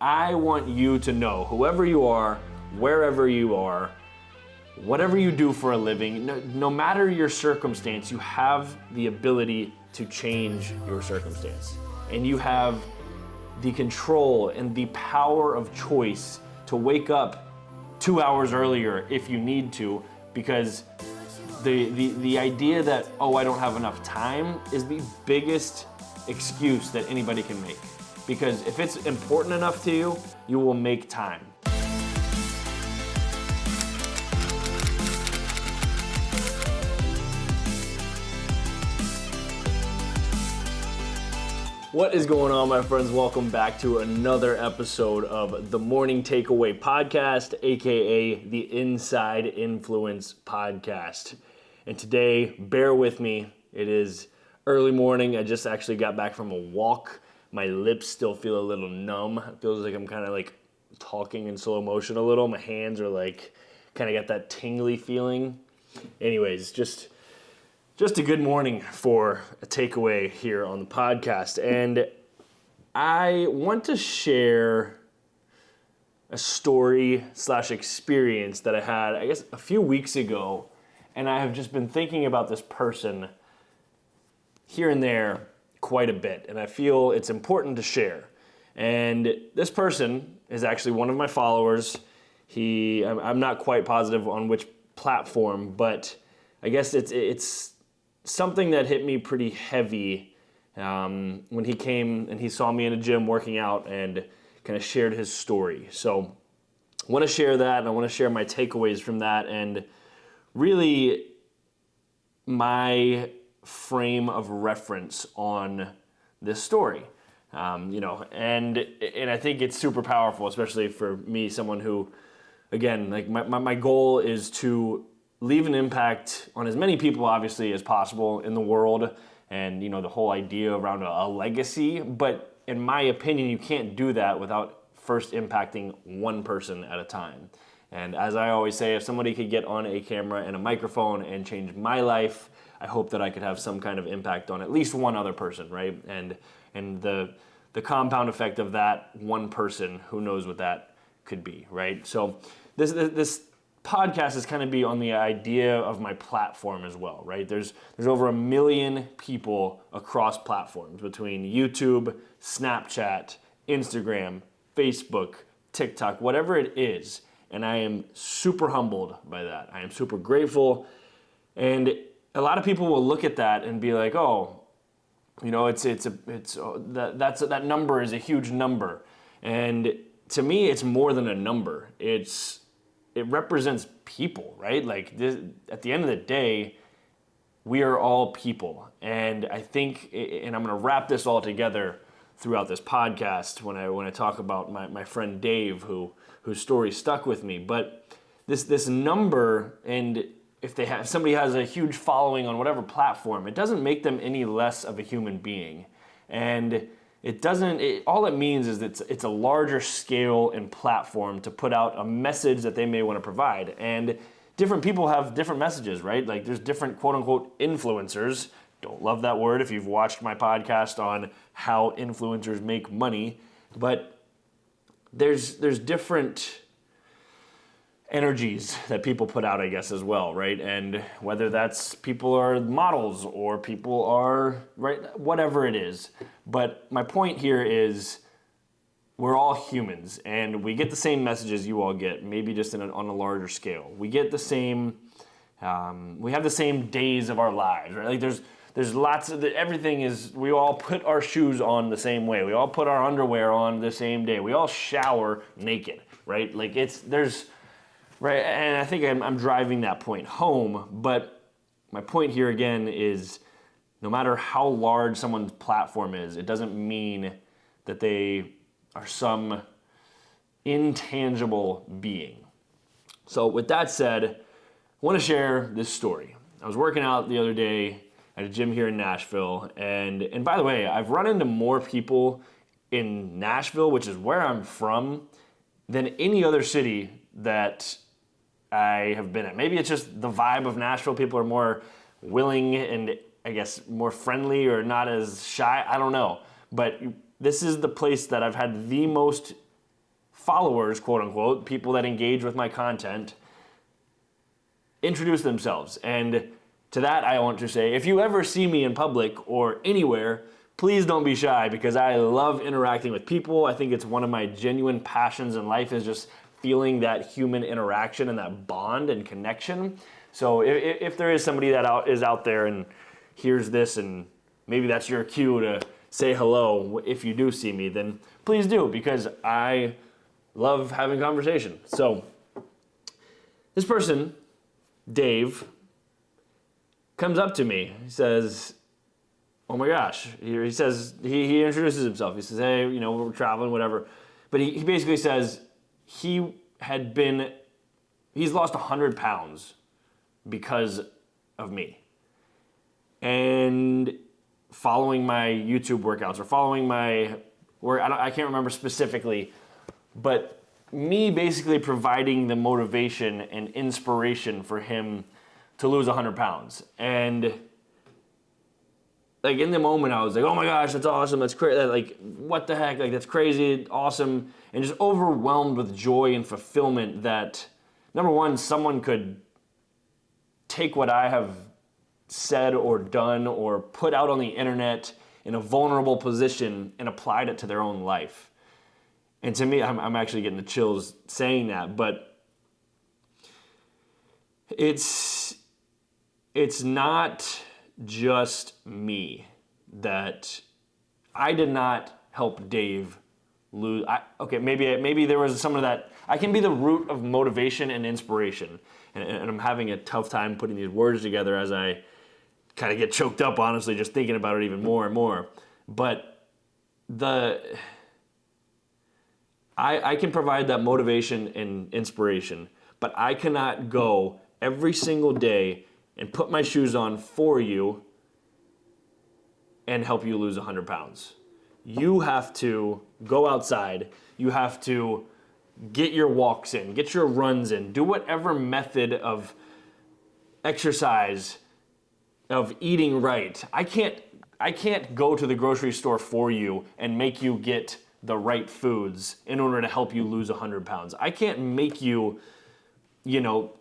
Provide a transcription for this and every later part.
I want you to know, whoever you are, wherever you are, whatever you do for a living, no matter your circumstance, you have the ability to change your circumstance. And you have the control and the power of choice to wake up 2 hours earlier if you need to, because the idea that, oh, I don't have enough time is the biggest excuse that anybody can make. Because if it's important enough to you, you will make time. What is going on, my friends? Welcome back to another episode of the Morning Takeaway Podcast, aka the Inside Influence Podcast. And today, bear with me, it is early morning. I just actually got back from a walk. My lips still feel a little numb. It feels like I'm kind of like talking in slow motion a little. My hands are like kind of got that tingly feeling. Anyways, just a good morning for a takeaway here on the podcast. And I want to share a story / experience that I had, I guess, a few weeks ago. And I have just been thinking about this person here and there quite a bit, and I feel it's important to share. And this person is actually one of my followers. I'm not quite positive on which platform, but I guess it's something that hit me pretty heavy when he came and he saw me in a gym working out and kind of shared his story. So I want to share that, and I want to share my takeaways from that, and really my frame of reference on this story, and I think it's super powerful, especially for me, someone who, again, like my goal is to leave an impact on as many people, obviously, as possible in the world, and the whole idea around a legacy. But in my opinion, you can't do that without first impacting one person at a time. And as I always say, if somebody could get on a camera and a microphone and change my life, I hope that I could have some kind of impact on at least one other person, right? And the compound effect of that one person, who knows what that could be, right? So this podcast is kind of be on the idea of my platform as well, right? There's over 1 million people across platforms between YouTube, Snapchat, Instagram, Facebook, TikTok, whatever it is. And I am super humbled by that. I am super grateful. And a lot of people will look at that and be like, "Oh, that number is a huge number." And to me, it's more than a number. It represents people, right? Like at the end of the day, we are all people. And I think, and I'm going to wrap this all together throughout this podcast when I talk about my friend Dave, whose story stuck with me. But this number, and if somebody has a huge following on whatever platform, it doesn't make them any less of a human being. And all it means is that it's a larger scale and platform to put out a message that they may want to provide. And different people have different messages, right? Like there's different quote unquote influencers. Don't love that word if you've watched my podcast on how influencers make money, but there's different energies that people put out, I guess, as well, right? And whether that's people are models or people are, right, whatever it is. But my point here is we're all humans, and we get the same messages you all get, maybe just on a larger scale. We get the same, we have the same days of our lives, right? Like there's lots of, everything is, we all put our shoes on the same way. We all put our underwear on the same day. We all shower naked, right? Like right, and I think I'm driving that point home, but my point here again is no matter how large someone's platform is, it doesn't mean that they are some intangible being. So with that said, I want to share this story. I was working out the other day at a gym here in Nashville, and by the way, I've run into more people in Nashville, which is where I'm from, than any other city that I have been at. Maybe it's just the vibe of Nashville. People are more willing and I guess more friendly or not as shy. I don't know. But this is the place that I've had the most followers, quote unquote, people that engage with my content, introduce themselves. And to that, I want to say, if you ever see me in public or anywhere, please don't be shy, because I love interacting with people. I think it's one of my genuine passions in life, is just feeling that human interaction and that bond and connection. So if there is somebody that is out there and hears this, and maybe that's your cue to say hello if you do see me, then please do, because I love having conversation. So this person, Dave, comes up to me. He says, oh my gosh. He says, he introduces himself. He says, hey, we're traveling, whatever. But he basically says he's lost 100 pounds because of me. And following my YouTube workouts, or following my work, I can't remember specifically, but me basically providing the motivation and inspiration for him to lose 100 pounds. And like in the moment, I was like, oh my gosh, that's awesome, that's crazy, like what the heck, like that's crazy, awesome, and just overwhelmed with joy and fulfillment that, number one, someone could take what I have said or done or put out on the internet in a vulnerable position and applied it to their own life. And to me, I'm actually getting the chills saying that, but it's not just me that I did not help Dave lose. Maybe there was some of that. I can be the root of motivation and inspiration, and I'm having a tough time putting these words together as I kind of get choked up, honestly, just thinking about it even more and more. But I can provide that motivation and inspiration, but I cannot go every single day and put my shoes on for you and help you lose 100 pounds. You have to go outside. You have to get your walks in, get your runs in, do whatever method of exercise, of eating right. I can't go to the grocery store for you and make you get the right foods in order to help you lose 100 pounds. I can't make you,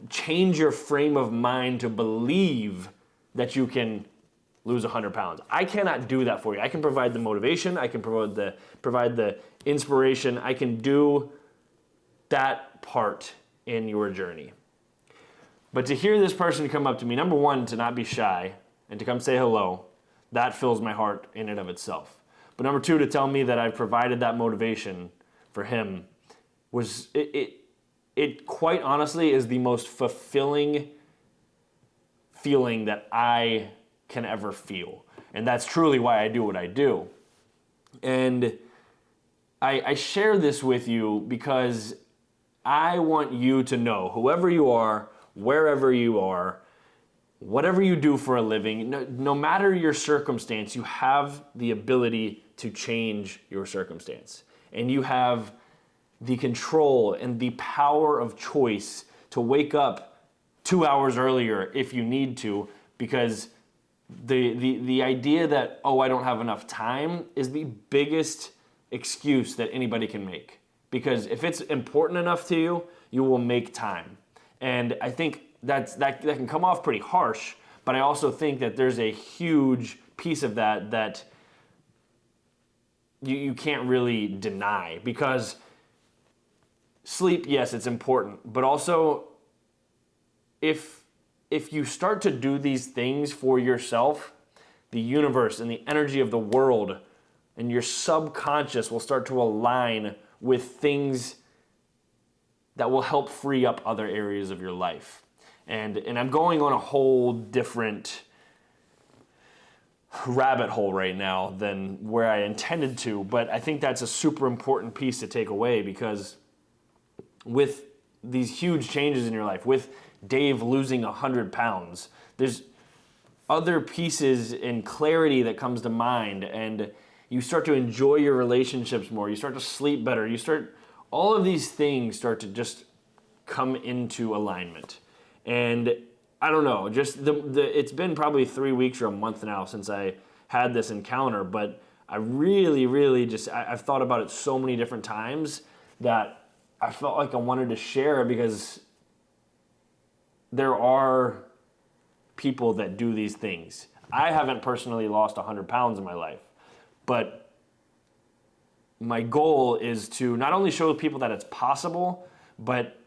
change your frame of mind to believe that you can lose 100 pounds. I cannot do that for you. I can provide the motivation. I can provide the inspiration. I can do that part in your journey. But to hear this person come up to me, number one, to not be shy and to come say hello, that fills my heart in and of itself. But number two, to tell me that I've provided that motivation for him was, it quite honestly is the most fulfilling feeling that I can ever feel. And that's truly why I do what I do. And I share this with you because I want you to know, whoever you are, wherever you are, whatever you do for a living, no matter your circumstance, you have the ability to change your circumstance. And you have the control and the power of choice to wake up 2 hours earlier if you need to, because the idea that, oh, I don't have enough time is the biggest excuse that anybody can make. Because if it's important enough to you, you will make time. And I think that can come off pretty harsh, but I also think that there's a huge piece of that you can't really deny, because sleep, yes, it's important, but also if you start to do these things for yourself, the universe and the energy of the world and your subconscious will start to align with things that will help free up other areas of your life. And I'm going on a whole different rabbit hole right now than where I intended to, but I think that's a super important piece to take away, because with these huge changes in your life, with Dave losing 100 pounds, there's other pieces and clarity that comes to mind, and you start to enjoy your relationships more, you start to sleep better, all of these things start to just come into alignment. And I don't know, just it's been probably 3 weeks or a month now since I had this encounter, but I really, really I've thought about it so many different times that I felt like I wanted to share because there are people that do these things. I haven't personally lost 100 pounds in my life, but my goal is to not only show people that it's possible, but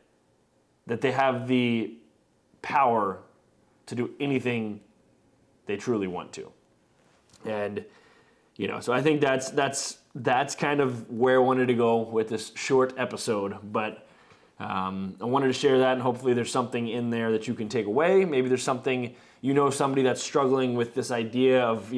that they have the power to do anything they truly want to. And, so I think that's kind of where I wanted to go with this short episode, but I wanted to share that, and hopefully there's something in there that you can take away. Maybe there's something, somebody that's struggling with this idea of,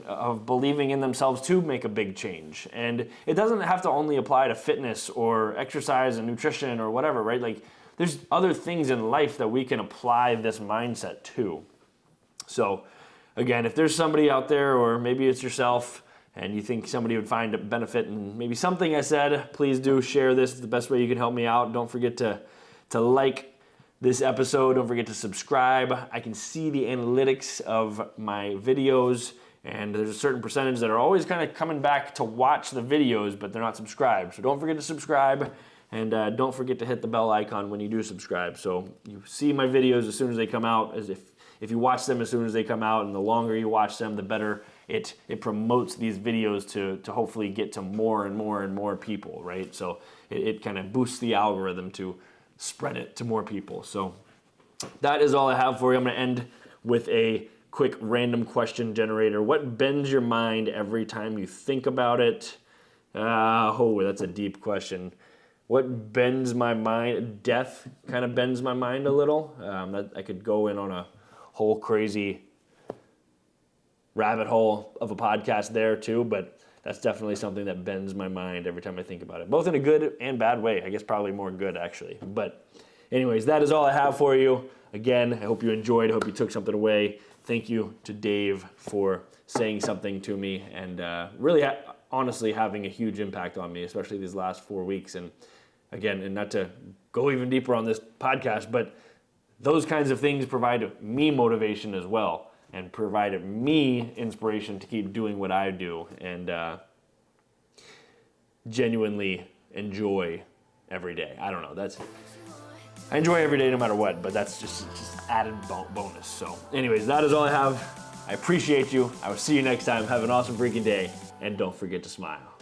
of believing in themselves to make a big change. And it doesn't have to only apply to fitness or exercise and nutrition or whatever, right? Like, there's other things in life that we can apply this mindset to. So, again, if there's somebody out there, or maybe it's yourself, and you think somebody would find a benefit in maybe something I said, please do share this. It's the best way you can help me out. Don't forget to like this episode. Don't forget to subscribe. I can see the analytics of my videos, and there's a certain percentage that are always kind of coming back to watch the videos, but they're not subscribed. So don't forget to subscribe, and don't forget to hit the bell icon when you do subscribe. So you see my videos as soon as they come out, as if you watch them as soon as they come out, and the longer you watch them, the better it promotes these videos to hopefully get to more and more and more people, right? So it kind of boosts the algorithm to spread it to more people. So that is all I have for you. I'm going to end with a quick random question generator. What bends your mind every time you think about it? That's a deep question. What bends my mind? Death kind of bends my mind a little. That I could go in on a whole crazy rabbit hole of a podcast there too, but that's definitely something that bends my mind every time I think about it, both in a good and bad way. I guess probably more good, actually. But anyways, that is all I have for you. Again, I hope you enjoyed. I hope you took something away. Thank you to Dave for saying something to me, and really honestly having a huge impact on me, especially these last 4 weeks. And again, and not to go even deeper on this podcast, but those kinds of things provide me motivation as well, and provided me inspiration to keep doing what I do, and genuinely enjoy every day. I don't know. I enjoy every day no matter what, but that's just added bonus. So anyways, that is all I have. I appreciate you. I will see you next time. Have an awesome freaking day, and don't forget to smile.